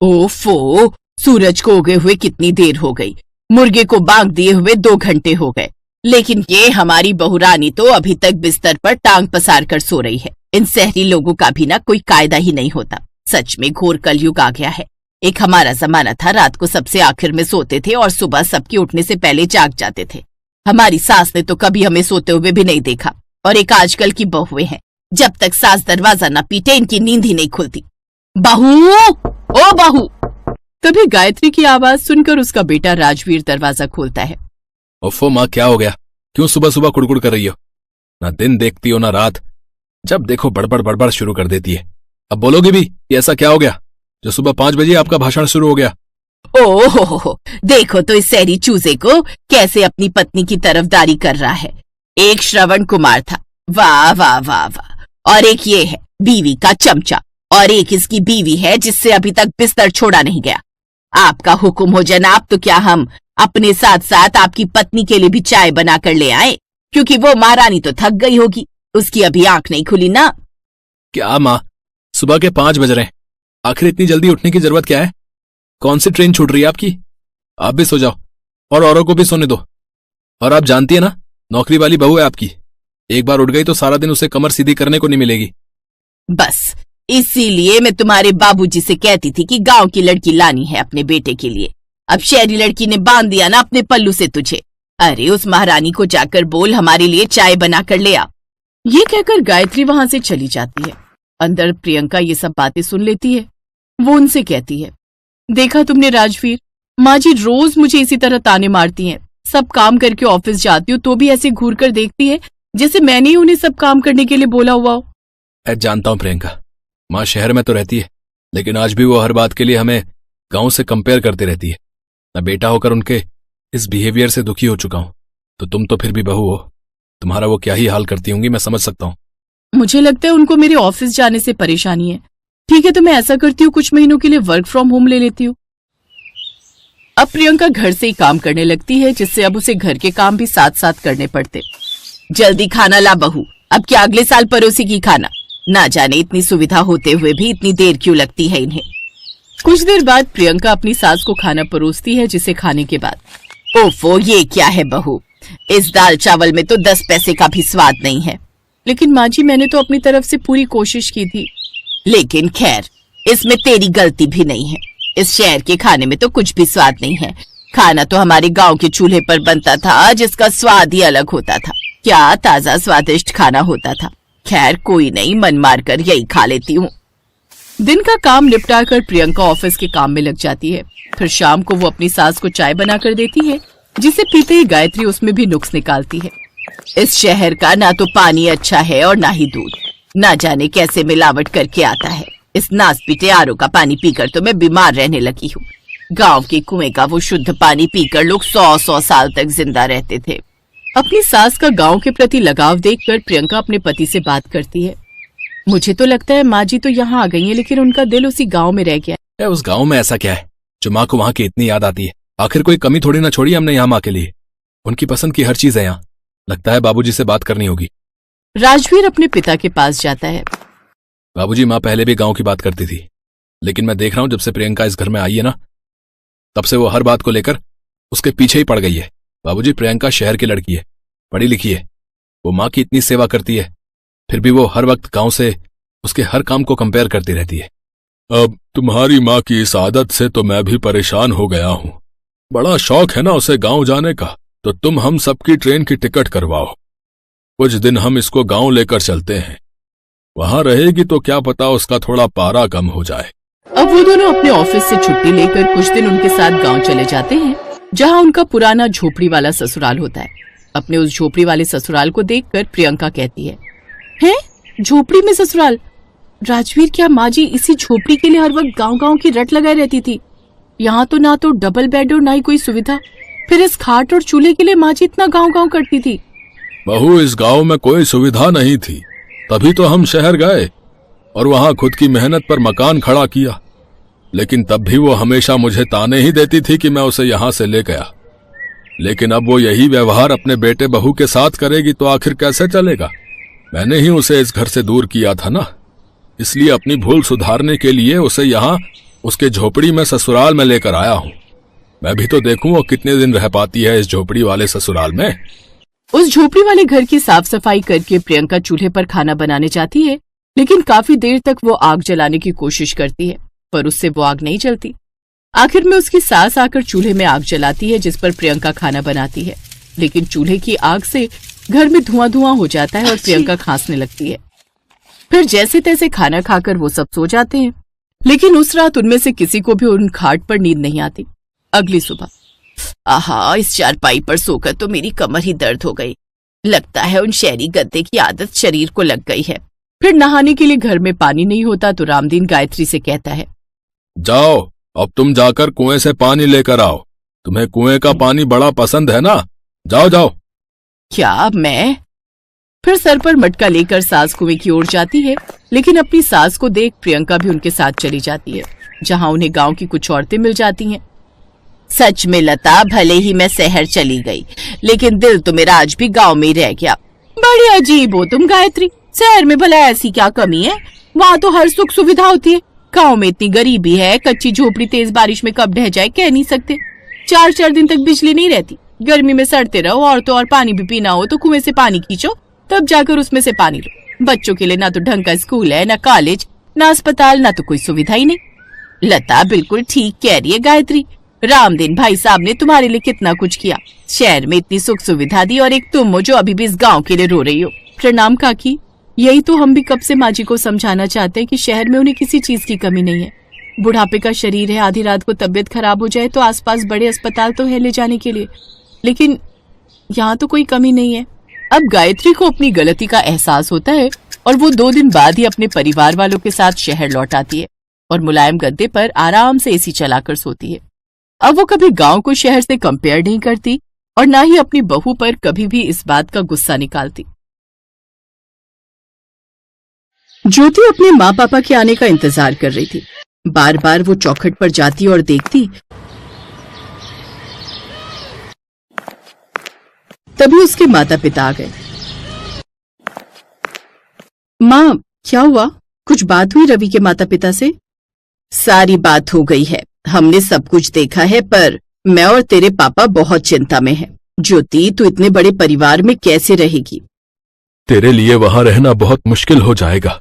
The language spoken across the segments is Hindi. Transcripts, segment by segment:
ओफो, सूरज को उगे हुए कितनी देर हो गई, मुर्गे को बांग दिए हुए 2 घंटे हो गए, लेकिन ये हमारी बहुरानी तो अभी तक बिस्तर पर टांग पसार कर सो रही है। इन शहरी लोगों का भी ना कोई कायदा ही नहीं होता। सच में घोर कलयुग आ गया है। एक हमारा जमाना था, रात को सबसे आखिर में सोते थे और सुबह सबके उठने से पहले जाग जाते थे। हमारी सास ने तो कभी हमें सोते हुए भी नहीं देखा। और एक आजकल की बहुएं हैं, जब तक सास दरवाजा न पीटे इनकी नींद ही नहीं खुलती। बहू, ओ बहू। तभी गायत्री की आवाज सुनकर उसका बेटा राजवीर दरवाजा खोलता है। ओफो माँ, क्या हो गया? क्यों सुबह सुबह कुड़कुड़ कर रही हो? ना दिन देखती हो ना रात, जब देखो बड़बड़ बड़बड़ शुरू कर देती है। अब बोलोगे भी कि ऐसा क्या हो गया जो सुबह 5 बजे आपका भाषण शुरू हो गया? ओहो, देखो तो इस शहरी चूजे को कैसे अपनी पत्नी की तरफदारी कर रहा है। एक श्रवण कुमार था, वाह वाह वाह वाह, और एक ये है बीवी का चमचा, और एक इसकी बीवी है जिससे अभी तक बिस्तर छोड़ा नहीं गया। आपका हुक्म हो जनाब, तो क्या हम अपने साथ साथ आपकी पत्नी के लिए भी चाय बना कर ले आए? क्योंकि वो महारानी तो थक गई होगी, उसकी अभी आंख नहीं खुली ना। क्या माँ, सुबह के 5 बज रहे हैं, आखिर इतनी जल्दी उठने की जरूरत क्या है? कौन सी ट्रेन छूट रही है आपकी? आप भी सो जाओ और औरों को भी सोने दो। और आप जानती है ना, नौकरी वाली बहू है आपकी, एक बार उठ गई तो सारा दिन उसे कमर सीधी करने को नहीं मिलेगी। बस इसीलिए मैं तुम्हारे बाबूजी से कहती थी कि गांव की लड़की लानी है अपने बेटे के लिए। अब शहरी लड़की ने बांध दिया ना अपने पल्लू से तुझे। अरे उस महारानी को जाकर बोल हमारे लिए चाय बना कर ले आ। ये कहकर गायत्री वहां से चली जाती है। अंदर प्रियंका ये सब बातें सुन लेती है। वो उनसे कहती है, देखा तुमने राजवीर, माँ जी रोज मुझे इसी तरह ताने मारती हैं। सब काम करके ऑफिस जाती हूँ तो भी ऐसे घूर कर देखती है जैसे मैंने ही उन्हें सब काम करने के लिए बोला हुआ हो। जानता हूँ प्रियंका, माँ शहर में तो रहती है, लेकिन आज भी वो हर बात के लिए हमें गांव से कंपेयर करती रहती है। मैं बेटा होकर उनके इस बिहेवियर से दुखी हो चुका हूँ, तो तुम तो फिर भी बहू हो, तुम्हारा वो क्या ही हाल करती होंगी मैं समझ सकता हूँ। मुझे लगता है उनको मेरे ऑफिस जाने से परेशानी है। ठीक है, तो मैं ऐसा करती हूँ, कुछ महीनों के लिए वर्क फ्रॉम होम ले लेती हूँ। अब प्रियंका घर से ही काम करने लगती है, जिससे अब उसे घर के काम भी साथ साथ करने पड़ते। जल्दी खाना ला बहू, अब क्या अगले साल परोसेगी खाना? ना जाने इतनी सुविधा होते हुए भी इतनी देर क्यों लगती है इन्हें। कुछ देर बाद प्रियंका अपनी सास को खाना परोसती है, जिसे खाने के बाद, ओफो ये क्या है बहू, इस दाल चावल में तो 10 पैसे का भी स्वाद नहीं है। लेकिन माँ जी, मैंने तो अपनी तरफ से पूरी कोशिश की थी। लेकिन खैर, इसमें तेरी गलती भी नहीं है। इस शहर के खाने में तो कुछ भी स्वाद नहीं है। खाना तो हमारे गांव के चूल्हे पर बनता था, जिसका स्वाद ही अलग होता था। क्या ताजा स्वादिष्ट खाना होता था। खैर कोई नहीं, मन मार कर यही खा लेती हूँ। दिन का काम निपटा कर प्रियंका ऑफिस के काम में लग जाती है। फिर शाम को वो अपनी सास को चाय बना कर देती है, जिसे पीते ही गायत्री उसमें भी नुक्स निकालती है। इस शहर का ना तो पानी अच्छा है और ना ही दूध, ना जाने कैसे मिलावट करके आता है। इस नास पीटे आरओ का पानी पीकर तो मैं बीमार रहने लगी हूँ। गांव के कुएं का वो शुद्ध पानी पीकर लोग 100-100 साल तक जिंदा रहते थे। अपनी सास का गांव के प्रति लगाव देखकर प्रियंका अपने पति से बात करती है। मुझे तो लगता है माँ जी तो यहाँ आ गई है, लेकिन उनका दिल उसी गांव में रह गया है। उस गांव में ऐसा क्या है जो माँ को वहाँ की इतनी याद आती है? आखिर कोई कमी थोड़ी ना छोड़ी हमने यहाँ माँ के लिए। उनकी पसंद की हर चीज है यहाँ। लगता है बाबूजी से बात करनी होगी। राजवीर अपने पिता के पास जाता है। बाबूजी, माँ पहले भी गांव की बात करती थी, लेकिन मैं देख रहा हूँ जब से प्रियंका इस घर में आई है ना, तब से वो हर बात को लेकर उसके पीछे ही पड़ गई है। बाबूजी, प्रियंका शहर की लड़की है, पढ़ी लिखी है, वो माँ की इतनी सेवा करती है, फिर भी वो हर वक्त गांव से उसके हर काम को कंपेयर करती रहती है। अब तुम्हारी माँ की इस आदत से तो मैं भी परेशान हो गया हूँ। बड़ा शौक है ना उसे गांव जाने का, तो तुम हम सबकी ट्रेन की टिकट करवाओ। कुछ दिन हम इसको गांव लेकर चलते हैं, वहां रहेगी तो क्या पता उसका थोड़ा पारा कम हो जाए। अब वो दोनों अपने ऑफिस से छुट्टी लेकर कुछ दिन उनके साथ गांव चले जाते हैं, जहां उनका पुराना झोपड़ी वाला ससुराल होता है। अपने उस झोपड़ी वाले ससुराल को देखकर प्रियंका कहती है, हैं? झोपड़ी में ससुराल? राजवीर, क्या माँ जी इसी झोपड़ी के लिए हर वक्त गांव-गांव की रट लगाए रहती थी? यहाँ तो ना तो डबल बेड और ना ही कोई सुविधा, फिर इस खाट और चूल्हे के लिए माँ जी इतना गांव-गांव करती थी। बहू, इस गांव में कोई सुविधा नहीं थी, तभी तो हम शहर गए और वहां खुद की मेहनत पर मकान खड़ा किया। लेकिन तब भी वो हमेशा मुझे ताने ही देती थी कि मैं उसे यहां से ले गया। लेकिन अब वो यही व्यवहार अपने बेटे बहू के साथ करेगी तो आखिर कैसे चलेगा? मैंने ही उसे इस घर से दूर किया था ना, इसलिए अपनी भूल सुधारने के लिए उसे यहाँ उसके झोपड़ी में ससुराल में लेकर आया हूँ। मैं भी तो देखूं वो कितने दिन रह पाती है इस झोपड़ी वाले ससुराल में। उस झोपड़ी वाले घर की साफ सफाई करके प्रियंका चूल्हे पर खाना बनाने जाती है, लेकिन काफी देर तक वो आग जलाने की कोशिश करती है, पर उससे वो आग नहीं जलती। आखिर में उसकी सास आकर चूल्हे में आग जलाती है, जिस पर प्रियंका खाना बनाती है, लेकिन चूल्हे की आग से घर में धुआं धुआं हो जाता है और प्रियंका खांसने लगती है। फिर जैसे तैसे खाना खाकर वो सब सो जाते हैं, लेकिन उस रात उनमें से किसी को भी उन खाट पर नींद नहीं आती। अगली सुबह, आहा, इस चारपाई पर सोकर तो मेरी कमर ही दर्द हो गई। लगता है उन शहरी गद्दे की आदत शरीर को लग गई है। फिर नहाने के लिए घर में पानी नहीं होता तो रामदीन गायत्री से कहता है, जाओ अब तुम जाकर कुएं से पानी लेकर आओ। तुम्हें कुएं का पानी बड़ा पसंद है ना, जाओ जाओ। क्या मैं? फिर सर पर मटका लेकर सास कुएं की ओर जाती है, लेकिन अपनी सास को देख प्रियंका भी उनके साथ चली जाती है, जहां उन्हें गांव की कुछ औरतें मिल जाती हैं। सच में लता, भले ही मैं शहर चली गई, लेकिन दिल तो मेरा आज भी गांव में ही रह गया। बड़ी अजीब हो तुम गायत्री, शहर में भला ऐसी क्या कमी है? वहाँ तो हर सुख सुविधा होती है। गांव में इतनी गरीबी है, कच्ची झोपड़ी तेज बारिश में कब ढह जाए कह नहीं सकते। 4-4 दिन तक बिजली नहीं रहती, गर्मी में सड़ते रहो, और तो और पानी भी पीना हो तो कुएं से पानी खींचो, तब जाकर उसमें से पानी लो। बच्चों के लिए ना तो ढंग का स्कूल है, ना कॉलेज, ना अस्पताल, ना तो कोई सुविधा ही नहीं। लता बिल्कुल ठीक कह रही है गायत्री, रामदीन भाई साहब ने तुम्हारे लिए कितना कुछ किया, शहर में इतनी सुख सुविधा दी, और एक तुम हो जो अभी भी इस गांव के लिए रो रही हो। प्रणाम काकी, यही तो हम भी कब से माँ जी को समझाना चाहते हैं कि शहर में उन्हें किसी चीज की कमी नहीं है। बुढ़ापे का शरीर है, आधी रात को तबीयत खराब हो जाए तो आसपास बड़े अस्पताल तो है ले जाने के लिए, लेकिन यहाँ तो कोई कमी नहीं है। अब गायत्री को अपनी गलती का एहसास होता है और वो 2 दिन बाद ही अपने परिवार वालों के साथ शहर लौट आती है और मुलायम गद्दे पर आराम से एसी चलाकर सोती है। अब वो कभी गांव को शहर से कंपेयर नहीं करती और ना ही अपनी बहू पर कभी भी इस बात का गुस्सा निकालती। ज्योति अपने माँ पापा के आने का इंतजार कर रही थी। बार बार वो चौखट पर जाती और देखती, तभी उसके माता पिता आ गए। माँ, क्या हुआ? कुछ बात हुई रवि के माता पिता से? सारी बात हो गई है, हमने सब कुछ देखा है, पर मैं और तेरे पापा बहुत चिंता में हैं। ज्योति, तू इतने बड़े परिवार में कैसे रहेगी? तेरे लिए वहां रहना बहुत मुश्किल हो जाएगा।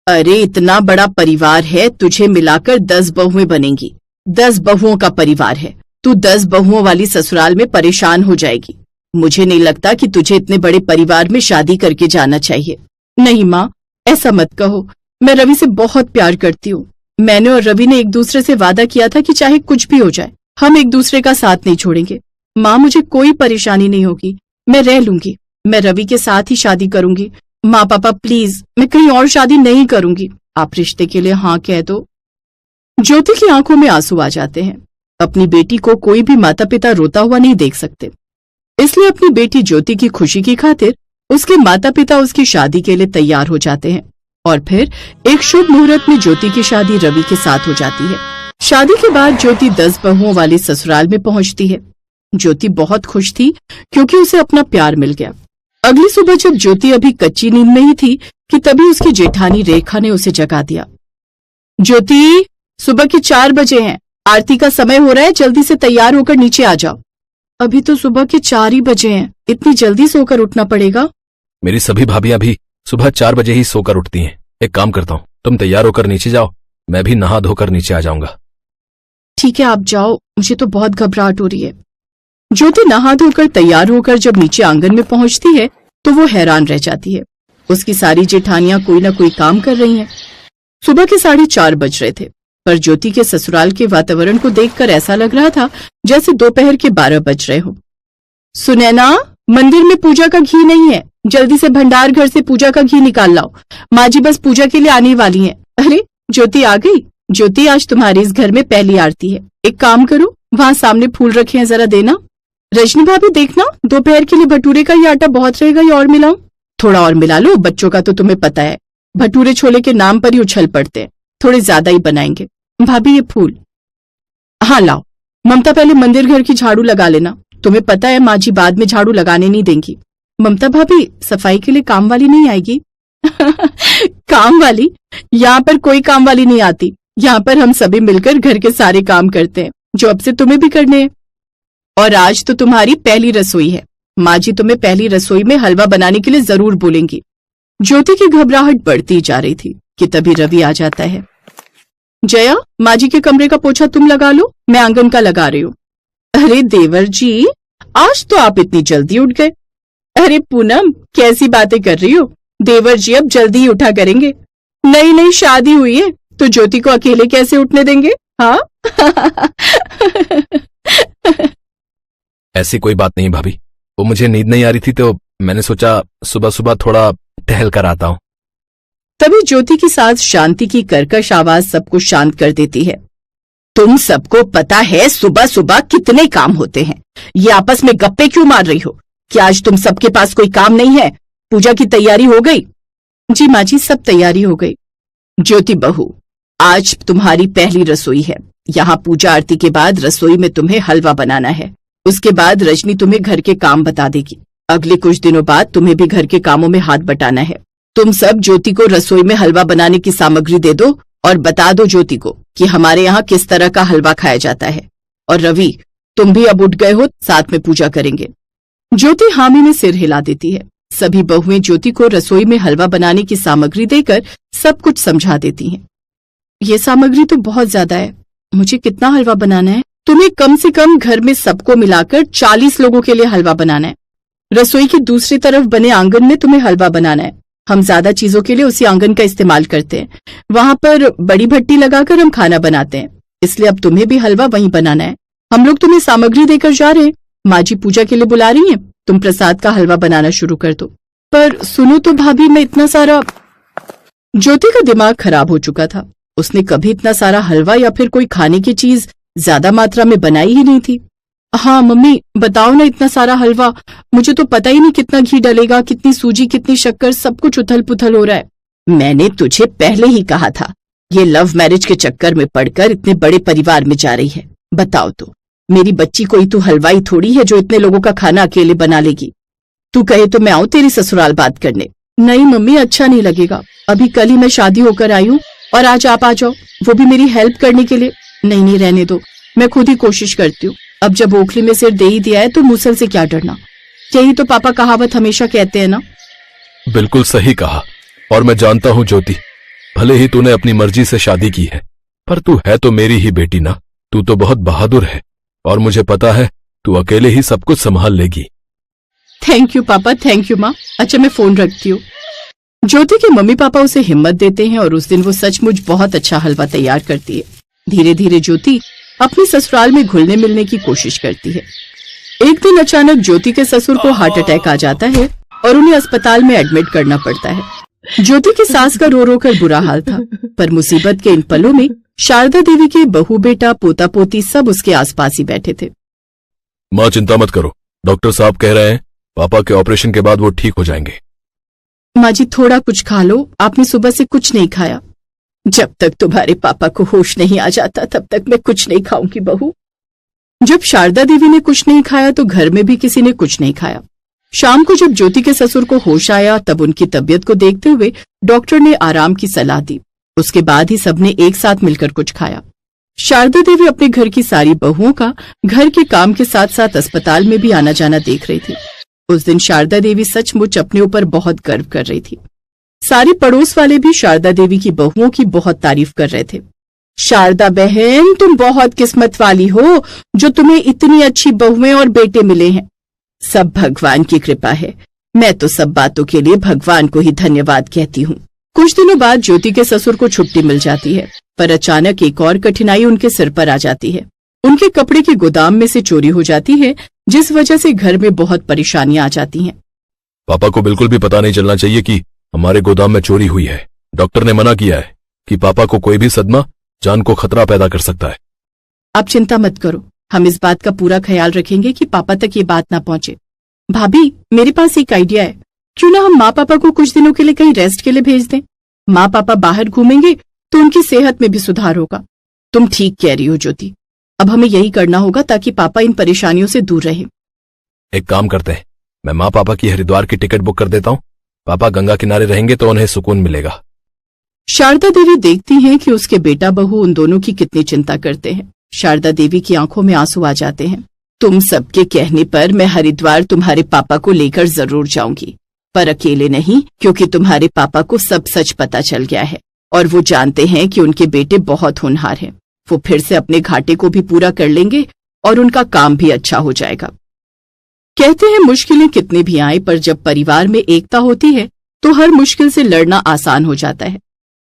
अरे इतना बड़ा परिवार है, तुझे मिलाकर 10 बहुएं बनेंगी। 10 बहुओं का परिवार है, तू 10 बहुओं वाली ससुराल में परेशान हो जाएगी। मुझे नहीं लगता कि तुझे इतने बड़े परिवार में शादी करके जाना चाहिए। नहीं माँ, ऐसा मत कहो, मैं रवि से बहुत प्यार करती हूँ। मैंने और रवि ने एक दूसरे से वादा किया था कि चाहे कुछ भी हो जाए हम एक दूसरे का साथ नहीं छोड़ेंगे। माँ, मुझे कोई परेशानी नहीं होगी, मैं रह लूंगी, मैं रवि के साथ ही शादी करूंगी। माँ पापा प्लीज, मैं कहीं और शादी नहीं करूंगी, आप रिश्ते के लिए हाँ कह दो। ज्योति की आंखों में आंसू आ जाते हैं। अपनी बेटी को कोई भी माता पिता रोता हुआ नहीं देख सकते, इसलिए अपनी बेटी ज्योति की खुशी की खातिर उसके माता पिता उसकी शादी के लिए तैयार हो जाते हैं और फिर एक शुभ मुहूर्त में ज्योति की शादी रवि के साथ हो जाती है। शादी के बाद ज्योति 10 बहुओं वाली ससुराल में पहुंचती है। ज्योति बहुत खुश थी क्योंकि उसे अपना प्यार मिल गया। अगली सुबह जब ज्योति अभी कच्ची नींद में ही थी कि तभी उसकी जेठानी रेखा ने उसे जगा दिया। ज्योति, सुबह के 4 बजे हैं, आरती का समय हो रहा है, जल्दी से तैयार होकर नीचे आ जाओ। अभी तो सुबह के 4 ही बजे हैं, इतनी जल्दी सोकर उठना पड़ेगा। मेरी सभी भाभियां भी सुबह 4 बजे ही सोकर उठती हैं। एक काम करता हूँ, तुम तैयार होकर नीचे जाओ, मैं भी नहा धोकर नीचे आ जाऊंगा। ठीक है, आप जाओ, मुझे तो बहुत घबराहट हो रही है। ज्योति नहा धोकर तैयार होकर जब नीचे आंगन में पहुंचती है तो वो हैरान रह जाती है। उसकी सारी जेठानियां कोई ना कोई काम कर रही हैं। सुबह के 4:30 बज रहे थे, पर ज्योति के ससुराल के वातावरण को देखकर ऐसा लग रहा था जैसे दोपहर के 12 बज रहे हो। सुनैना, मंदिर में पूजा का घी नहीं है, जल्दी से भंडार घर से पूजा का घी निकाल लाओ, माँ जी बस पूजा के लिए आने वाली हैं। अरे ज्योति आ गई। ज्योति, आज तुम्हारे इस घर में पहली आरती है, एक काम करो, वहाँ सामने फूल रखे हैं, जरा देना। रजनी भाभी, देखना दोपहर के लिए भटूरे का ये आटा बहुत रहेगा, ये और मिलाऊं? थोड़ा और मिला लो, बच्चों का तो तुम्हें पता है, भटूरे छोले के नाम पर ही उछल पड़ते हैं, थोड़े ज्यादा ही बनाएंगे। भाभी ये फूल, हाँ लाओ। ममता, पहले मंदिर घर की झाड़ू लगा लेना, तुम्हें पता है माँ जी बाद में झाड़ू लगाने नहीं देंगी। ममता भाभी, सफाई के लिए काम वाली नहीं आएगी? काम वाली? यहाँ पर कोई काम वाली नहीं आती, यहाँ पर हम सभी मिलकर घर के सारे काम करते हैं जो अब से तुम्हें भी करने हैं। और आज तो तुम्हारी पहली रसोई है। माँ जी तुम्हें पहली रसोई में हलवा बनाने के लिए जरूर बोलेंगी। ज्योति की घबराहट बढ़ती जा रही थी कि तभी रवि आ जाता है। जया, माँ जी के कमरे का पोछा तुम लगा लो, मैं आंगन का लगा रही हूँ। अरे देवर जी, आज तो आप इतनी जल्दी उठ गए। अरे पूनम, कैसी बातें कर रही हो? देवर जी अब जल्दी ही उठा करेंगे। नई नई शादी हुई है तो ज्योति को अकेले कैसे उठने देंगे? हाँ। ऐसी कोई बात नहीं भाभी, वो मुझे नींद नहीं आ रही थी तो मैंने सोचा सुबह सुबह थोड़ा टहल कर आता हूँ। तभी ज्योति की सास शांति की कर्कश आवाज सबको शांत कर देती है। तुम सबको पता है सुबह सुबह कितने काम होते हैं, ये आपस में गप्पे क्यों मार रही हो? क्या आज तुम सबके पास कोई काम नहीं है? पूजा की तैयारी हो गई? जी माँ जी, सब तैयारी हो गई। ज्योति बहू, आज तुम्हारी पहली रसोई है। यहाँ पूजा आरती के बाद रसोई में तुम्हें हलवा बनाना है। उसके बाद रजनी तुम्हें घर के काम बता देगी। अगले कुछ दिनों बाद तुम्हें भी घर के कामों में हाथ बटाना है। तुम सब ज्योति को रसोई में हलवा बनाने की सामग्री दे दो और बता दो ज्योति को कि हमारे यहाँ किस तरह का हलवा खाया जाता है। और रवि, तुम भी अब उठ गए हो, साथ में पूजा करेंगे। ज्योति हामी में सिर हिला देती है। सभी बहुएं ज्योति को रसोई में हलवा बनाने की सामग्री देकर सब कुछ समझा देती हैं। ये सामग्री तो बहुत ज्यादा है, मुझे कितना हलवा बनाना है? तुम्हें कम से कम घर में सबको मिलाकर 40 लोगों के लिए हलवा बनाना है। रसोई की दूसरी तरफ बने आंगन में तुम्हें हलवा बनाना है। हम ज्यादा चीजों के लिए उसी आंगन का इस्तेमाल करते हैं। वहां पर बड़ी भट्टी लगाकर हम खाना बनाते हैं, इसलिए अब तुम्हें भी हलवा वहीं बनाना है। हम लोग तुम्हें सामग्री देकर जा रहे हैं। माँ जी पूजा के लिए बुला रही हैं, तुम प्रसाद का हलवा बनाना शुरू कर दो। पर सुनो तो भाभी, मैं इतना सारा... ज्योति का दिमाग खराब हो चुका था। उसने कभी इतना सारा हलवा या फिर कोई खाने की चीज ज्यादा मात्रा में बनाई ही नहीं थी। हाँ मम्मी, बताओ ना, इतना सारा हलवा, मुझे तो पता ही नहीं कितना घी डलेगा, कितनी सूजी, कितनी शक्कर, सब कुछ उथल पुथल हो रहा है। मैंने तुझे पहले ही कहा था, ये लव मैरिज के चक्कर में पड़कर इतने बड़े परिवार में जा रही है। बताओ तो, मेरी बच्ची कोई तू हलवाई थोड़ी है जो इतने लोगों का खाना अकेले बना लेगी। तू कहे तो मैं आऊं तेरी ससुराल बात करने? नहीं मम्मी, अच्छा नहीं लगेगा। अभी कल ही मैं शादी होकर आई हूँ और आज आप आ जाओ, वो भी मेरी हेल्प करने के लिए। नहीं नहीं, रहने दो, मैं खुद ही कोशिश करती हूँ। अब जब ओखली में सिर दे ही दिया है तो मूसल से क्या डरना। यही तो पापा कहावत हमेशा कहते हैं ना। बिल्कुल सही कहा। और मैं जानता हूँ ज्योति, भले ही तूने अपनी मर्जी से शादी की है, पर तू है तो मेरी ही बेटी ना। तू तो बहुत बहादुर है और मुझे पता है तू अकेले ही सब कुछ संभाल लेगी। थैंक यू पापा, थैंक यू माँ। अच्छा, मैं फोन रखती हूँ। ज्योति के मम्मी पापा उसे हिम्मत देते हैं और उस दिन वो सचमुच बहुत अच्छा हलवा तैयार करती है। धीरे धीरे ज्योति अपने ससुराल में घुलने मिलने की कोशिश करती है। एक दिन अचानक ज्योति के ससुर को हार्ट अटैक आ जाता है और उन्हें अस्पताल में एडमिट करना पड़ता है। ज्योति की सास का रो रो कर बुरा हाल था, पर मुसीबत के इन पलों में शारदा देवी के बहू बेटा पोता पोती सब उसके आसपास ही बैठे थे। माँ चिंता मत करो, डॉक्टर साहब कह रहे हैं पापा के ऑपरेशन के बाद वो ठीक हो जाएंगे। माँ जी, थोड़ा कुछ खा लो, आपने सुबह से कुछ नहीं खाया। जब तक तुम्हारे पापा को होश नहीं आ जाता तब तक मैं कुछ नहीं खाऊंगी बहू। जब शारदा देवी ने कुछ नहीं खाया तो घर में भी किसी ने कुछ नहीं खाया। शाम को जब ज्योति के ससुर को होश आया तब उनकी तबीयत को देखते हुए डॉक्टर ने आराम की सलाह दी। उसके बाद ही सबने एक साथ मिलकर कुछ खाया। शारदा देवी अपने घर की सारी बहुओं का घर के काम के साथ साथ अस्पताल में भी आना जाना देख रही थी। उस दिन शारदा देवी सचमुच अपने ऊपर बहुत गर्व कर रही थी। सारे पड़ोस वाले भी शारदा देवी की बहुओं की बहुत तारीफ कर रहे थे। शारदा बहन, तुम बहुत किस्मत वाली हो जो तुम्हें इतनी अच्छी बहुएं और बेटे मिले हैं। सब भगवान की कृपा है। मैं तो सब बातों के लिए भगवान को ही धन्यवाद कहती हूँ। कुछ दिनों बाद ज्योति के ससुर को छुट्टी मिल जाती है, पर अचानक एक और कठिनाई उनके सिर पर आ जाती है। उनके कपड़े के गोदाम में से चोरी हो जाती है, जिस वजह से घर में बहुत परेशानियां आ जाती हैं। पापा को बिल्कुल भी पता नहीं चलना चाहिए कि हमारे गोदाम में चोरी हुई है। डॉक्टर ने मना किया है कि पापा को कोई भी सदमा जान को खतरा पैदा कर सकता है। आप चिंता मत करो, हम इस बात का पूरा ख्याल रखेंगे कि पापा तक ये बात ना पहुंचे। भाभी, मेरे पास एक आइडिया है। क्यों ना हम माँ पापा को कुछ दिनों के लिए कहीं रेस्ट के लिए भेज दें। माँ पापा बाहर घूमेंगे तो उनकी सेहत में भी सुधार होगा। तुम ठीक कह रही हो ज्योति, अब हमें यही करना होगा ताकि पापा इन परेशानियों से दूर रहे। एक काम करते हैं, मैं माँ पापा की हरिद्वार की टिकट बुक कर देता हूँ। पापा गंगा किनारे रहेंगे तो उन्हें सुकून मिलेगा। शारदा देवी देखती हैं कि उसके बेटा बहू उन दोनों की कितनी चिंता करते हैं। शारदा देवी की आंखों में आंसू आ जाते हैं। तुम सबके कहने पर मैं हरिद्वार तुम्हारे पापा को लेकर जरूर जाऊंगी, पर अकेले नहीं, क्योंकि तुम्हारे पापा को सब सच पता चल गया है और वो जानते हैं कि उनके बेटे बहुत होनहार हैं। वो फिर से अपने घाटे को भी पूरा कर लेंगे और उनका काम भी अच्छा हो जाएगा। कहते हैं मुश्किलें कितनी भी आए, पर जब परिवार में एकता होती है तो हर मुश्किल से लड़ना आसान हो जाता है।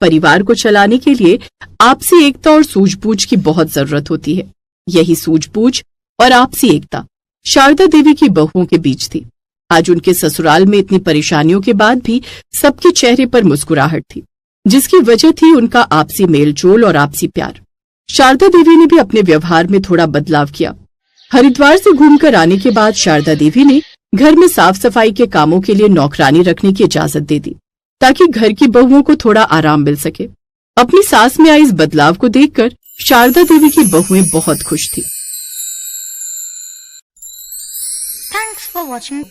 परिवार को चलाने के लिए आपसी एकता और सूझबूझ की बहुत जरूरत होती है। यही सूझबूझ और आपसी एकता शारदा देवी की बहुओं के बीच थी। आज उनके ससुराल में इतनी परेशानियों के बाद भी सबके चेहरे पर मुस्कुराहट थी, जिसकी वजह थी उनका आपसी मेलजोल और आपसी प्यार। शारदा देवी ने भी अपने व्यवहार में थोड़ा बदलाव किया। हरिद्वार से घूमकर आने के बाद शारदा देवी ने घर में साफ सफाई के कामों के लिए नौकरानी रखने की इजाजत दे दी, ताकि घर की बहुओं को थोड़ा आराम मिल सके। अपनी सास में आए इस बदलाव को देखकर शारदा देवी की बहुएं बहुत खुश थी। Thanks for watching.